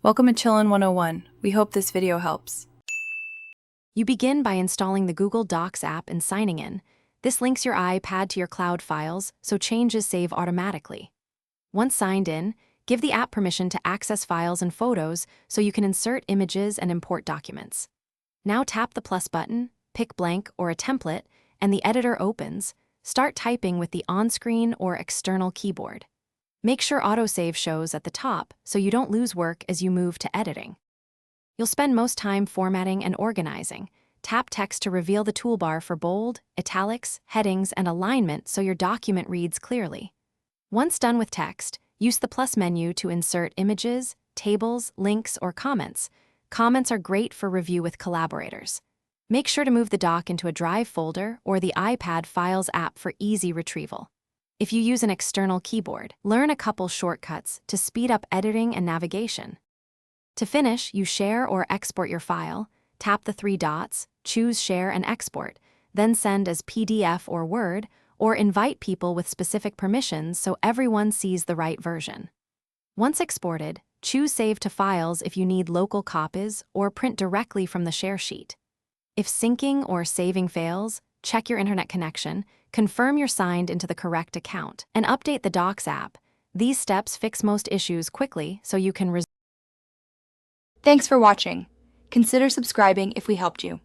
Welcome to Chillin' 101. We hope this video helps. You begin by installing the Google Docs app and signing in. This links your iPad to your cloud files, so changes save automatically. Once signed in, give the app permission to access files and photos so you can insert images and import documents. Now tap the plus button, pick blank or a template, and the editor opens. Start typing with the on-screen or external keyboard. Make sure autosave shows at the top so you don't lose work as you move to editing. You'll spend most time formatting and organizing. Tap text to reveal the toolbar for bold, italics, headings, and alignment so your document reads clearly. Once done with text, use the plus menu to insert images, tables, links, or comments. Comments are great for review with collaborators. Make sure to move the doc into a Drive folder or the iPad Files app for easy retrieval. If you use an external keyboard, learn a couple shortcuts to speed up editing and navigation. To finish, you share or export your file, tap the three dots, choose Share and Export, then send as PDF or Word, or invite people with specific permissions so everyone sees the right version. Once exported, choose Save to Files if you need local copies or print directly from the share sheet. If syncing or saving fails, check your internet connection, confirm you're signed into the correct account, and update the Docs app. These steps fix most issues quickly so you can Thanks for watching. Consider subscribing if we helped you.